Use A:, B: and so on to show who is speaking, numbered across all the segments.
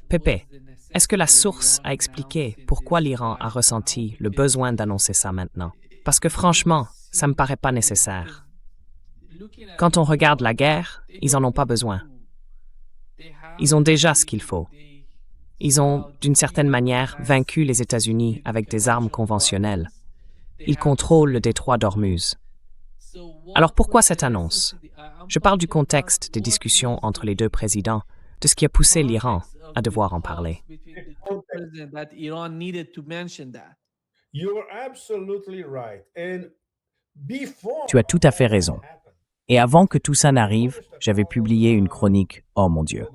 A: Pepe, est-ce que la source a expliqué pourquoi l'Iran a ressenti le besoin d'annoncer ça maintenant? Parce que franchement, ça me paraît pas nécessaire. Quand on regarde la guerre, ils en ont pas besoin. Ils ont déjà ce qu'il faut. Ils ont, d'une certaine manière, vaincu les États-Unis avec des armes conventionnelles. Ils contrôlent le détroit d'Ormuz. Alors pourquoi cette annonce? Je parle du contexte des discussions entre les deux présidents, de ce qui a poussé l'Iran à devoir en parler.
B: Tu as tout à fait raison. Et avant que tout ça n'arrive, j'avais publié une chronique, oh mon Dieu.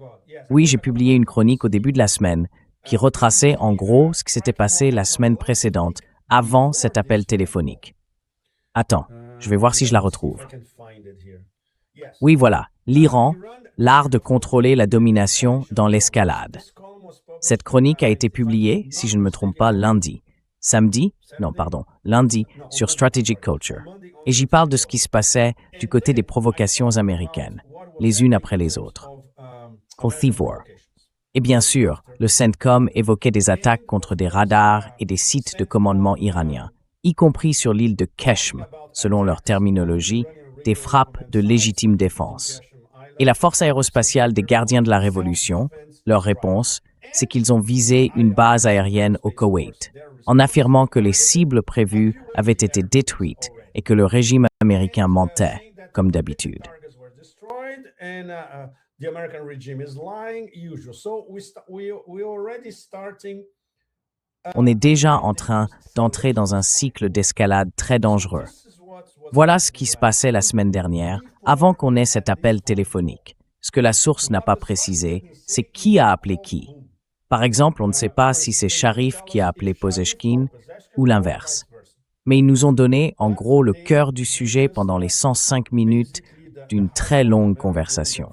B: Oui, j'ai publié une chronique au début de la semaine qui retraçait en gros ce qui s'était passé la semaine précédente, avant cet appel téléphonique. Attends, je vais voir si je la retrouve. Oui, voilà, l'Iran, l'art de contrôler la domination dans l'escalade. Cette chronique a été publiée, si je ne me trompe pas, lundi, sur Strategic Culture. Et j'y parle de ce qui se passait du côté des provocations américaines, les unes après les autres. Au Thivor. Et bien sûr, le CENTCOM évoquait des attaques contre des radars et des sites de commandement iraniens, y compris sur l'île de Keshm, selon leur terminologie, des frappes de légitime défense. Et la force aérospatiale des gardiens de la Révolution, leur réponse, c'est qu'ils ont visé une base aérienne au Koweït, en affirmant que les cibles prévues avaient été détruites et que le régime américain mentait, comme d'habitude. On est déjà en train d'entrer dans un cycle d'escalade très dangereux. Voilà ce qui se passait la semaine dernière, avant qu'on ait cet appel téléphonique. Ce que la source n'a pas précisé, c'est qui a appelé qui. Par exemple, on ne sait pas si c'est Sharif qui a appelé Pozeshkin ou l'inverse. Mais ils nous ont donné, en gros, le cœur du sujet pendant les 105 minutes d'une très longue conversation.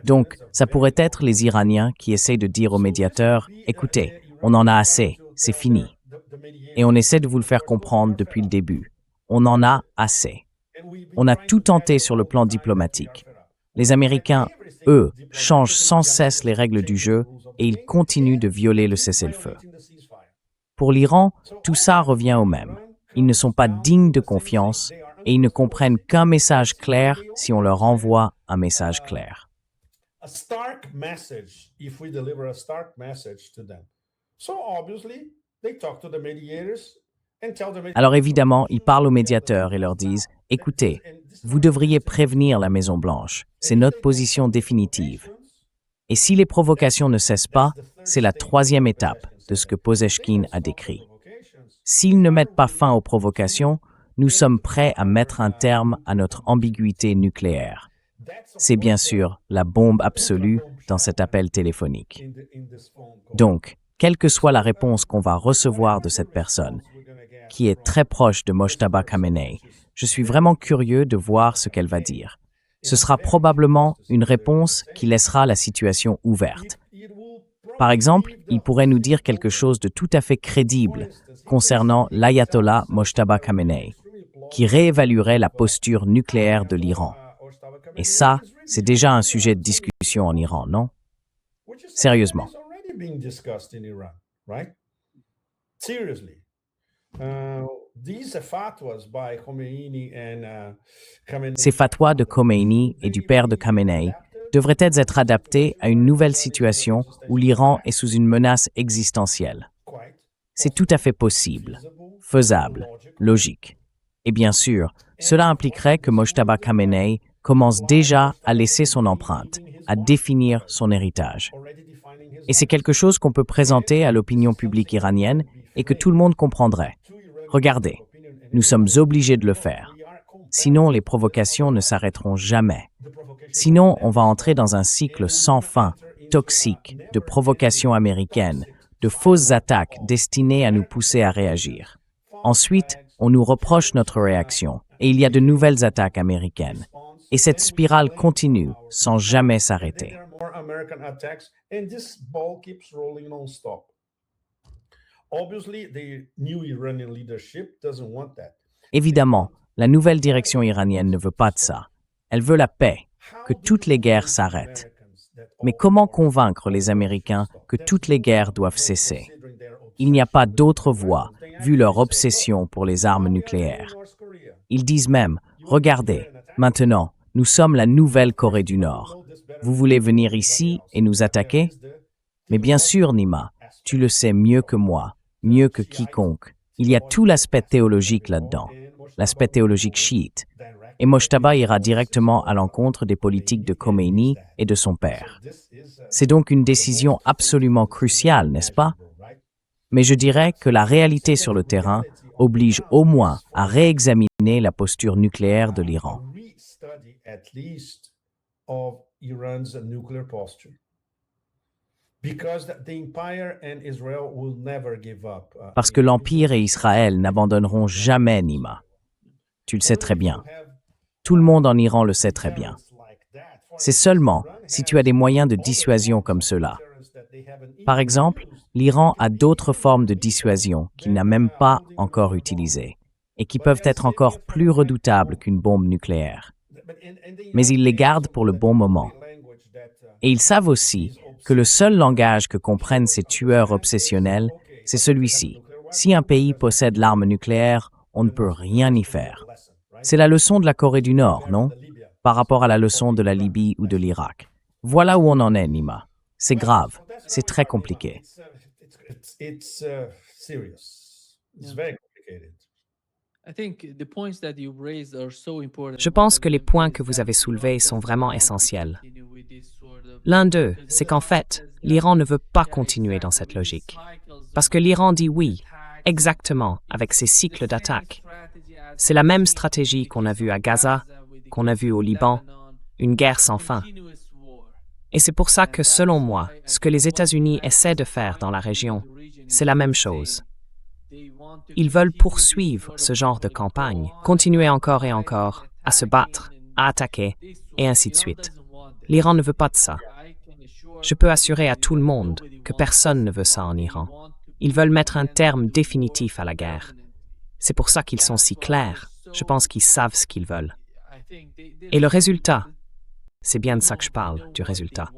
B: Donc, ça pourrait être les Iraniens qui essayent de dire au médiateur « Écoutez, on en a assez, c'est fini. » Et on essaie de vous le faire comprendre depuis le début. On en a assez. On a tout tenté sur le plan diplomatique. Les Américains, eux, changent sans cesse les règles du jeu et ils continuent de violer le cessez-le-feu. Pour l'Iran, tout ça revient au même. Ils ne sont pas dignes de confiance et ils ne comprennent qu'un message clair si on leur envoie un message clair.
C: A stark message if we deliver a stark message to them. So obviously, they talk to the mediators and tell them.
B: Alors évidemment, ils parlent aux médiateurs et leur disent « Écoutez, vous devriez prévenir la Maison-Blanche. C'est notre position définitive. » Et si les provocations ne cessent pas, c'est la troisième étape de ce que Pozeshkin a décrit. S'ils ne mettent pas fin aux provocations, nous sommes prêts à mettre un terme à notre ambiguïté nucléaire. C'est bien sûr la bombe absolue dans cet appel téléphonique. Donc, quelle que soit la réponse qu'on va recevoir de cette personne, qui est très proche de Mojtaba Khamenei, je suis vraiment curieux de voir ce qu'elle va dire. Ce sera probablement une réponse qui laissera la situation ouverte. Par exemple, il pourrait nous dire quelque chose de tout à fait crédible concernant l'ayatollah Mojtaba Khamenei, qui réévaluerait la posture nucléaire de l'Iran. Et ça, c'est déjà un sujet de discussion en Iran, non? Sérieusement. Ces fatwas de Khomeini et du père de Khamenei devraient être adaptés à une nouvelle situation où l'Iran est sous une menace existentielle. C'est tout à fait possible, faisable, logique. Et bien sûr, cela impliquerait que Mojtaba Khamenei commence déjà à laisser son empreinte, à définir son héritage. Et c'est quelque chose qu'on peut présenter à l'opinion publique iranienne et que tout le monde comprendrait. Regardez, nous sommes obligés de le faire. Sinon, les provocations ne s'arrêteront jamais. Sinon, on va entrer dans un cycle sans fin, toxique, de provocations américaines, de fausses attaques destinées à nous pousser à réagir. Ensuite, on nous reproche notre réaction et il y a de nouvelles attaques américaines. Et cette spirale continue sans jamais s'arrêter. Évidemment, la nouvelle direction iranienne ne veut pas de ça. Elle veut la paix, que toutes les guerres s'arrêtent. Mais comment convaincre les Américains que toutes les guerres doivent cesser? Il n'y a pas d'autre voie, vu leur obsession pour les armes nucléaires. Ils disent même, regardez, maintenant, nous sommes la nouvelle Corée du Nord. Vous voulez venir ici et nous attaquer? Mais bien sûr, Nima, tu le sais mieux que moi, mieux que quiconque. Il y a tout l'aspect théologique là-dedans, l'aspect théologique chiite. Et Mojtaba ira directement à l'encontre des politiques de Khomeini et de son père. C'est donc une décision absolument cruciale, n'est-ce pas? Mais je dirais que la réalité sur le terrain oblige au moins à réexaminer la posture nucléaire de l'Iran. Parce que l'Empire et Israël n'abandonneront jamais Nima. Tu le sais très bien. Tout le monde en Iran le sait très bien. C'est seulement si tu as des moyens de dissuasion comme ceux-là. Par exemple, l'Iran a d'autres formes de dissuasion qu'il n'a même pas encore utilisées et qui peuvent être encore plus redoutables qu'une bombe nucléaire. Mais ils les gardent pour le bon moment. Et ils savent aussi que le seul langage que comprennent ces tueurs obsessionnels, c'est celui-ci. Si un pays possède l'arme nucléaire, on ne peut rien y faire. C'est la leçon de la Corée du Nord, non? Par rapport à la leçon de la Libye ou de l'Irak. Voilà où on en est, Nima. C'est grave, c'est très compliqué.
A: Je pense que les points que vous avez soulevés sont vraiment essentiels. L'un d'eux, c'est qu'en fait, l'Iran ne veut pas continuer dans cette logique. Parce que l'Iran dit oui, exactement, avec ses cycles d'attaque. C'est la même stratégie qu'on a vue à Gaza, qu'on a vue au Liban, une guerre sans fin. Et c'est pour ça que, selon moi, ce que les États-Unis essaient de faire dans la région, c'est la même chose. Ils veulent poursuivre ce genre de campagne, continuer encore et encore à se battre, à attaquer, et ainsi de suite. L'Iran ne veut pas de ça. Je peux assurer à tout le monde que personne ne veut ça en Iran. Ils veulent mettre un terme définitif à la guerre. C'est pour ça qu'ils sont si clairs. Je pense qu'ils savent ce qu'ils veulent. Et le résultat, c'est bien de ça que je parle, du résultat.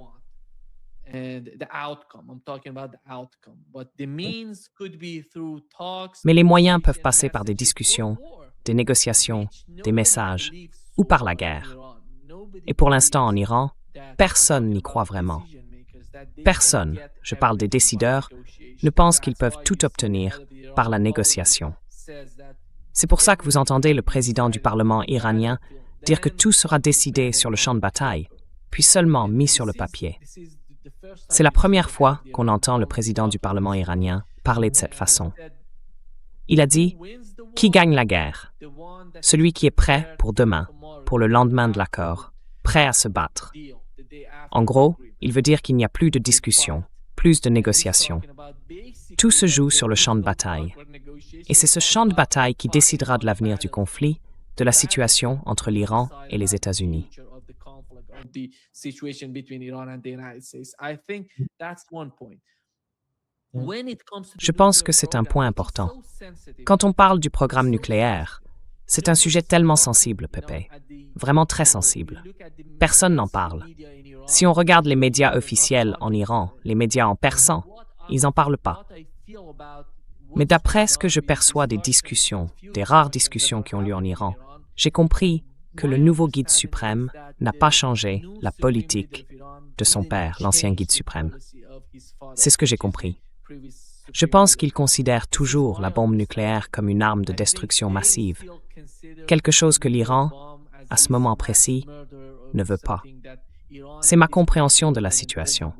A: Mais les moyens peuvent passer par des discussions, des négociations, des messages, ou par la guerre. Et pour l'instant en Iran, personne n'y croit vraiment. Personne, je parle des décideurs, ne pense qu'ils peuvent tout obtenir par la négociation. C'est pour ça que vous entendez le président du Parlement iranien dire que tout sera décidé sur le champ de bataille, puis seulement mis sur le papier. C'est la première fois qu'on entend le président du Parlement iranien parler de cette façon. Il a dit « Qui gagne la guerre? Celui qui est prêt pour demain, pour le lendemain de l'accord, prêt à se battre. » En gros, il veut dire qu'il n'y a plus de discussion, plus de négociation. Tout se joue sur le champ de bataille. Et c'est ce champ de bataille qui décidera de l'avenir du conflit, de la situation entre l'Iran et les États-Unis. Je pense que c'est un point important. Quand on parle du programme nucléaire, c'est un sujet tellement sensible, Pepe. Vraiment très sensible. Personne n'en parle. Si on regarde les médias officiels en Iran, les médias en persan, ils n'en parlent pas. Mais d'après ce que je perçois des discussions, des rares discussions qui ont lieu en Iran, j'ai compris que le nouveau guide suprême n'a pas changé la politique de son père, l'ancien guide suprême. C'est ce que j'ai compris. Je pense qu'il considère toujours la bombe nucléaire comme une arme de destruction massive, quelque chose que l'Iran, à ce moment précis, ne veut pas. C'est ma compréhension de la situation.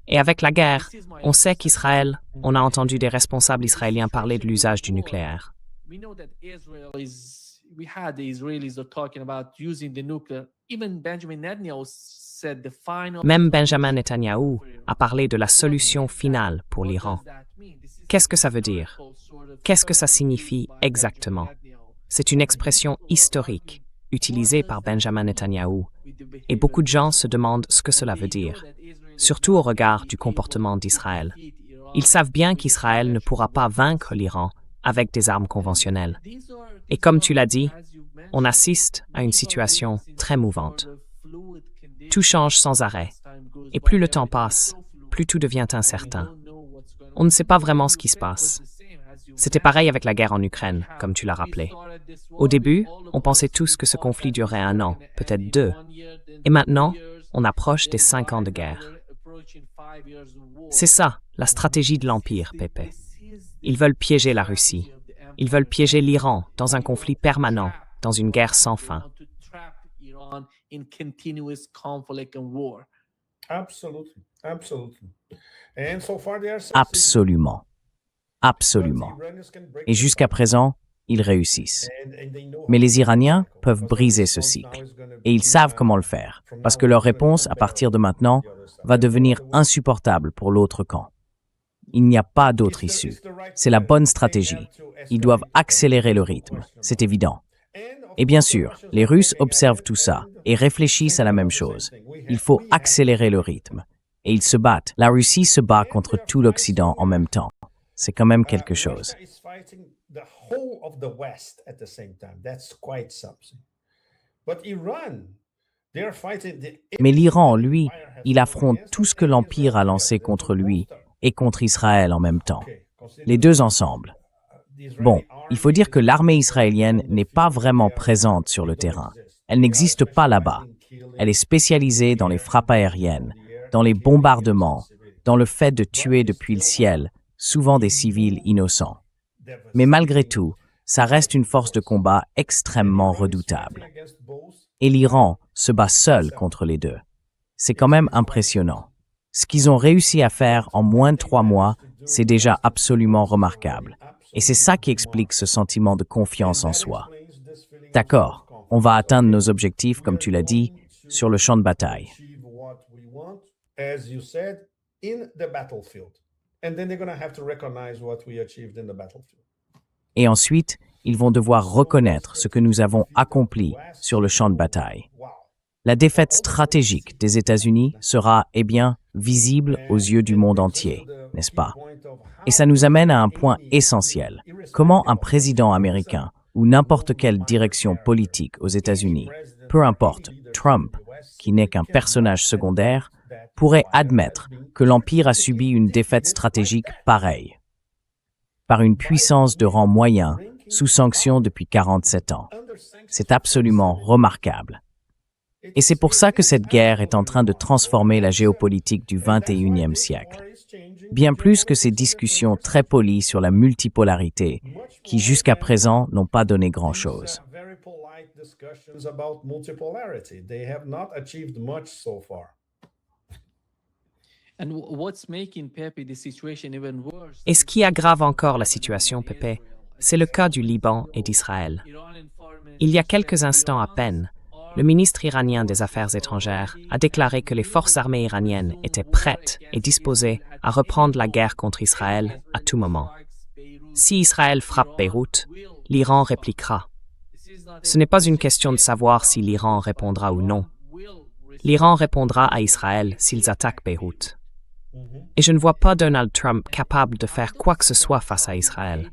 A: Et avec la guerre, on sait qu'Israël, on a entendu des responsables israéliens parler de l'usage du nucléaire. Même Benjamin Netanyahou a parlé de la solution finale pour l'Iran. Qu'est-ce que ça veut dire? Qu'est-ce que ça signifie exactement? C'est une expression historique utilisée par Benjamin Netanyahou, et beaucoup de gens se demandent ce que cela veut dire, surtout au regard du comportement d'Israël. Ils savent bien qu'Israël ne pourra pas vaincre l'Iran avec des armes conventionnelles. Et comme tu l'as dit, on assiste à une situation très mouvante. Tout change sans arrêt. Et plus le temps passe, plus tout devient incertain. On ne sait pas vraiment ce qui se passe. C'était pareil avec la guerre en Ukraine, comme tu l'as rappelé. Au début, on pensait tous que ce conflit durerait 1 an, peut-être 2. Et maintenant, on approche des 5 ans de guerre. C'est ça, la stratégie de l'Empire, Pepe. Ils veulent piéger la Russie. Ils veulent piéger l'Iran dans un conflit permanent, dans une guerre sans fin.
C: Absolutely, absolutely. And so far they are succeeding.
B: Absolument. Absolument. Et jusqu'à présent, ils réussissent. Mais les Iraniens peuvent briser ce cycle. Et ils savent comment le faire, parce que leur réponse, à partir de maintenant, va devenir insupportable pour l'autre camp. Il n'y a pas d'autre issue. C'est la bonne stratégie. Ils doivent accélérer le rythme, c'est évident. Et bien sûr, les Russes observent tout ça et réfléchissent à la même chose. Il faut accélérer le rythme. Et ils se battent. La Russie se bat contre tout l'Occident en même temps. C'est quand même quelque chose. Mais l'Iran, lui, il affronte tout ce que l'Empire a lancé contre lui et contre Israël en même temps. Les deux ensemble. Bon, il faut dire que l'armée israélienne n'est pas vraiment présente sur le terrain. Elle n'existe pas là-bas. Elle est spécialisée dans les frappes aériennes, dans les bombardements, dans le fait de tuer depuis le ciel, souvent des civils innocents. Mais malgré tout, ça reste une force de combat extrêmement redoutable. Et l'Iran se bat seul contre les deux. C'est quand même impressionnant. Ce qu'ils ont réussi à faire en moins de 3 mois, c'est déjà absolument remarquable. Et c'est ça qui explique ce sentiment de confiance en soi. D'accord, on va atteindre nos objectifs, comme tu l'as dit, sur le champ de bataille. Et ensuite, ils vont devoir reconnaître ce que nous avons accompli sur le champ de bataille. La défaite stratégique des États-Unis sera, visible aux yeux du monde entier, n'est-ce pas? Et ça nous amène à un point essentiel. Comment un président américain ou n'importe quelle direction politique aux États-Unis, peu importe, Trump, qui n'est qu'un personnage secondaire, pourrait admettre que l'Empire a subi une défaite stratégique pareille, par une puissance de rang moyen, sous sanction depuis 47 ans. C'est absolument remarquable. Et c'est pour ça que cette guerre est en train de transformer la géopolitique du XXIe siècle. Bien plus que ces discussions très polies sur la multipolarité, qui jusqu'à présent n'ont pas donné grand-chose.
A: Et ce qui aggrave encore la situation, Pepe, c'est le cas du Liban et d'Israël. Il y a quelques instants à peine, le ministre iranien des Affaires étrangères a déclaré que les forces armées iraniennes étaient prêtes et disposées à reprendre la guerre contre Israël à tout moment. Si Israël frappe Beyrouth, l'Iran répliquera. Ce n'est pas une question de savoir si l'Iran répondra ou non. L'Iran répondra à Israël s'ils attaquent Beyrouth. Et je ne vois pas Donald Trump capable de faire quoi que ce soit face à Israël.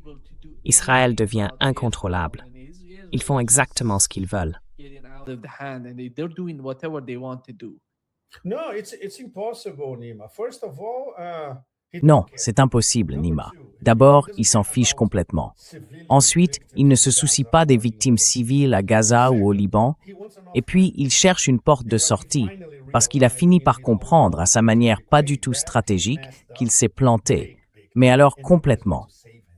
A: Israël devient incontrôlable. Ils font exactement ce qu'ils veulent.
B: Non, c'est impossible, Nima. D'abord, ils s'en fichent complètement. Ensuite, ils ne se soucient pas des victimes civiles à Gaza ou au Liban. Et puis, ils cherchent une porte de sortie, parce qu'il a fini par comprendre, à sa manière pas du tout stratégique, qu'il s'est planté, mais alors complètement.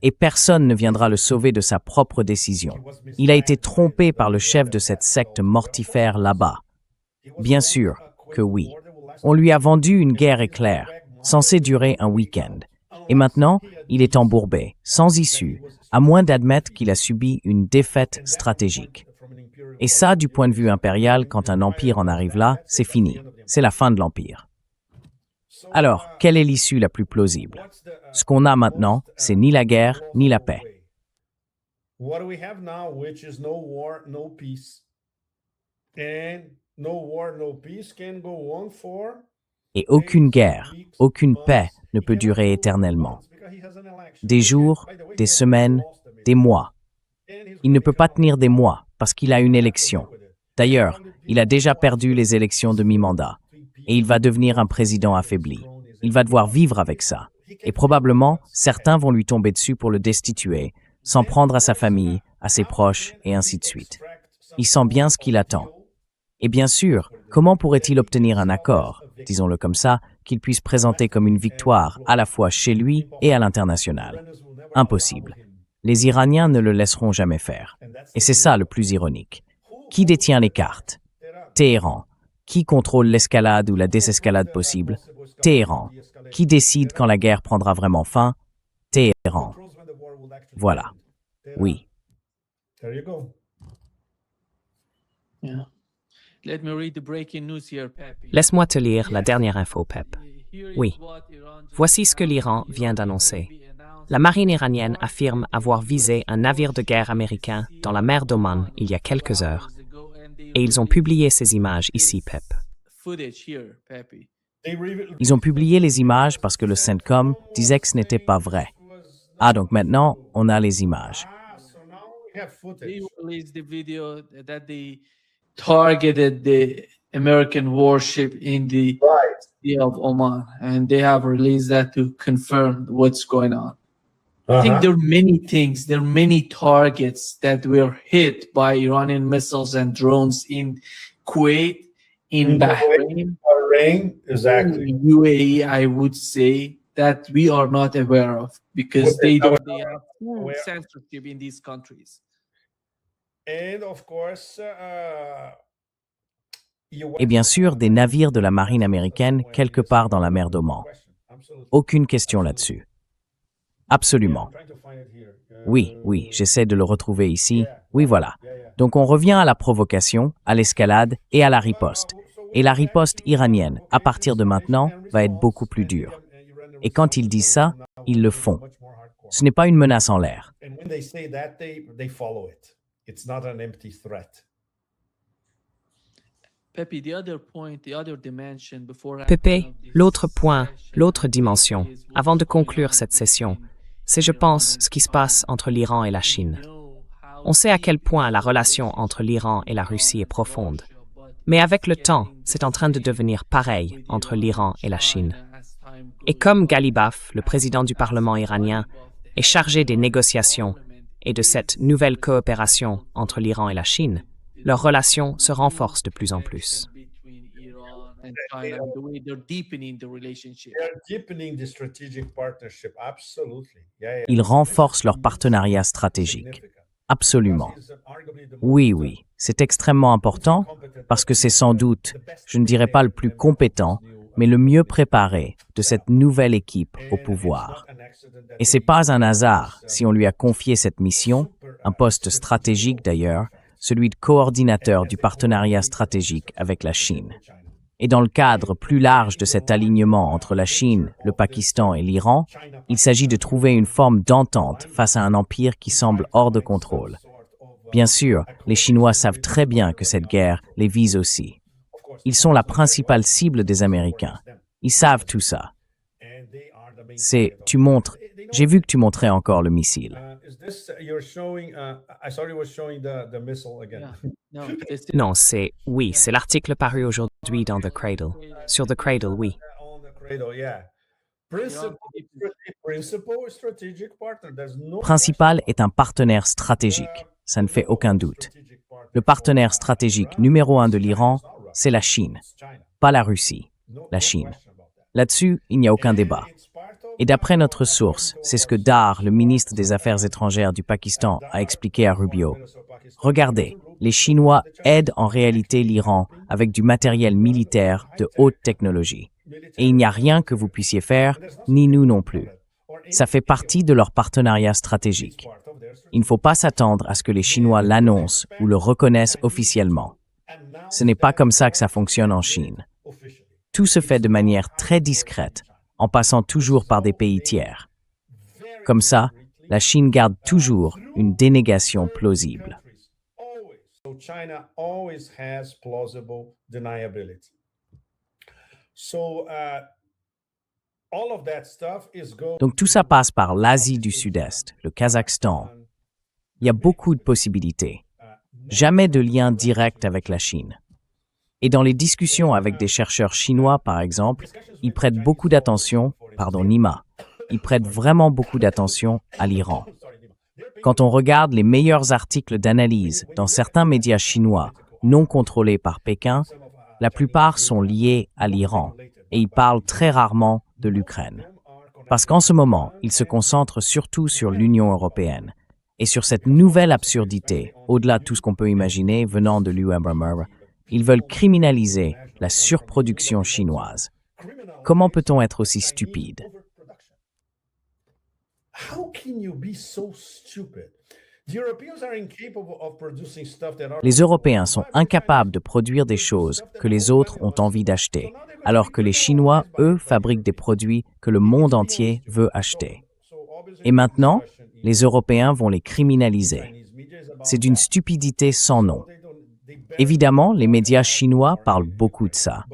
B: Et personne ne viendra le sauver de sa propre décision. Il a été trompé par le chef de cette secte mortifère là-bas. Bien sûr que oui. On lui a vendu une guerre éclair, censée durer un week-end. Et maintenant, il est embourbé, sans issue, à moins d'admettre qu'il a subi une défaite stratégique. Et ça, du point de vue impérial, quand un empire en arrive là, c'est fini. C'est la fin de l'empire. Alors, quelle est l'issue la plus plausible? Ce qu'on a maintenant, c'est ni la guerre, ni la paix. Et aucune guerre, aucune paix ne peut durer éternellement. Des jours, des semaines, des mois. Il ne peut pas tenir des mois parce qu'il a une élection. D'ailleurs, il a déjà perdu les élections de mi-mandat et il va devenir un président affaibli. Il va devoir vivre avec ça. Et probablement, certains vont lui tomber dessus pour le destituer, s'en prendre à sa famille, à ses proches, et ainsi de suite. Il sent bien ce qu'il attend. Et bien sûr, comment pourrait-il obtenir un accord, disons-le comme ça, qu'il puisse présenter comme une victoire à la fois chez lui et à l'international? Impossible. Les Iraniens ne le laisseront jamais faire. Et c'est ça le plus ironique. Qui détient les cartes? Téhéran. Qui contrôle l'escalade ou la désescalade possible? Téhéran. Qui décide quand la guerre prendra vraiment fin? Téhéran. Voilà. Oui.
C: There you go.
D: Yeah. Let me read the breaking news here, Pepe.
A: Laisse-moi te lire la dernière info, Pep. Oui. Voici ce que l'Iran vient d'annoncer. La marine iranienne affirme avoir visé un navire de guerre américain dans la mer d'Oman il y a quelques heures. Et ils ont publié ces images ici, Pep.
B: Ils ont publié les images parce que le CENTCOM disait que ce n'était pas vrai. Ah, donc maintenant, on a les images.
C: So now we have footage.
D: They released the video that they targeted the American warship in the Sea of Oman, and they have released that to confirm what's going on. I think there are many things, there are many targets that were hit by Iranian missiles and drones in Kuwait, in Bahrain,
C: Rain, exactly.
D: UAE, I would say that we are not aware of because they have full
C: aware.
D: censorship in these countries.
C: And of course,
B: Et bien sûr, des navires de la marine américaine quelque part dans la mer d'Oman. Aucune question là-dessus. Absolument. Oui, j'essaie de le retrouver ici. Oui, voilà. Donc on revient à la provocation, à l'escalade et à la riposte. Et la riposte iranienne, à partir de maintenant, va être beaucoup plus dure. Et quand ils disent ça, ils le font. Ce n'est pas une menace en l'air.
C: And when they say that, they follow it. It's not an empty threat.
D: Pepe, the other point, the other dimension before
A: Pépé, l'autre point, l'autre dimension, avant de conclure cette session, c'est, je pense, ce qui se passe entre l'Iran et la Chine. On sait à quel point la relation entre l'Iran et la Russie est profonde. Mais avec le temps, c'est en train de devenir pareil entre l'Iran et la Chine. Et comme Ghalibaf, le président du Parlement iranien, est chargé des négociations et de cette nouvelle coopération entre l'Iran et la Chine, leur relation se renforce de plus en plus.
C: They are deepening the strategic partnership. Absolutely. Yeah.
B: Ils renforcent leur partenariat stratégique. Absolument. Oui, c'est extrêmement important parce que c'est sans doute, je ne dirais pas le plus compétent, mais le mieux préparé de cette nouvelle équipe au pouvoir. Et c'est pas un hasard si on lui a confié cette mission, un poste stratégique d'ailleurs, celui de coordinateur du partenariat stratégique avec la Chine. Et dans le cadre plus large de cet alignement entre la Chine, le Pakistan et l'Iran, il s'agit de trouver une forme d'entente face à un empire qui semble hors de contrôle. Bien sûr, les Chinois savent très bien que cette guerre les vise aussi. Ils sont la principale cible des Américains. Ils savent tout ça. Tu montres, j'ai vu que tu montrais encore le missile.
C: Is this you're showing? I thought it was showing the missile again.
A: Non, c'est l'article paru aujourd'hui dans The Cradle. Sur The Cradle, oui.
C: On the cradle, yeah. Principal strategic partner. There's no
B: Principal est un partenaire stratégique, ça ne fait aucun doute. Le partenaire stratégique numéro 1 de l'Iran, c'est la Chine, pas la Russie, la Chine. Là-dessus, il n'y a aucun débat. Et d'après notre source, c'est ce que Dar, le ministre des Affaires étrangères du Pakistan, a expliqué à Rubio. Regardez, les Chinois aident en réalité l'Iran avec du matériel militaire de haute technologie. Et il n'y a rien que vous puissiez faire, ni nous non plus. Ça fait partie de leur partenariat stratégique. Il ne faut pas s'attendre à ce que les Chinois l'annoncent ou le reconnaissent officiellement. Ce n'est pas comme ça que ça fonctionne en Chine. Tout se fait de manière très discrète, en passant toujours par des pays tiers. Comme ça, la Chine garde toujours une dénégation plausible.
C: So China always has plausible deniability. So all of that stuff is
B: Donc tout ça passe par l'Asie du Sud-Est, le Kazakhstan. Il y a beaucoup de possibilités. jamais de lien direct avec la Chine. Et dans les discussions avec des chercheurs chinois, par exemple, ils prêtent beaucoup d'attention, Nima, ils prêtent vraiment beaucoup d'attention à l'Iran. Quand on regarde les meilleurs articles d'analyse dans certains médias chinois non contrôlés par Pékin, la plupart sont liés à l'Iran et ils parlent très rarement de l'Ukraine. Parce qu'en ce moment, ils se concentrent surtout sur l'Union européenne et sur cette nouvelle absurdité, au-delà de tout ce qu'on peut imaginer venant de l'UMR, ils veulent criminaliser la surproduction chinoise. Comment peut-on être aussi stupide?
C: How can you be so stupid? The Europeans are incapable of producing stuff that are.
B: Les Européens sont incapables de produire des choses que les autres ont envie d'acheter, alors que les Chinois, eux, fabriquent des produits que le monde entier veut acheter. Et maintenant, les Européens vont les criminaliser. C'est d'une stupidité sans nom. Évidemment, les médias chinois parlent beaucoup de ça.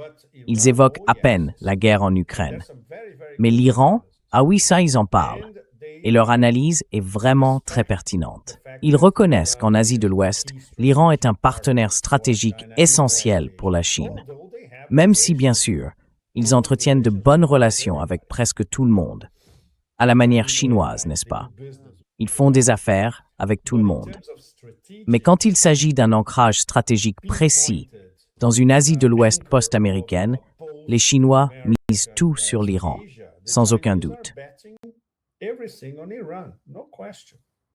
B: Ils évoquent à peine la guerre en Ukraine. Mais l'Iran, ah oui, ça, ils en parlent. Et leur analyse est vraiment très pertinente. Ils reconnaissent qu'en Asie de l'Ouest, l'Iran est un partenaire stratégique essentiel pour la Chine. Même si, bien sûr, ils entretiennent de bonnes relations avec presque tout le monde. À la manière chinoise, n'est-ce pas? Ils font des affaires avec tout le monde. Mais quand il s'agit d'un ancrage stratégique précis dans une Asie de l'Ouest post-américaine, les Chinois misent tout sur l'Iran, sans aucun doute.
C: Everything on Iran, no question.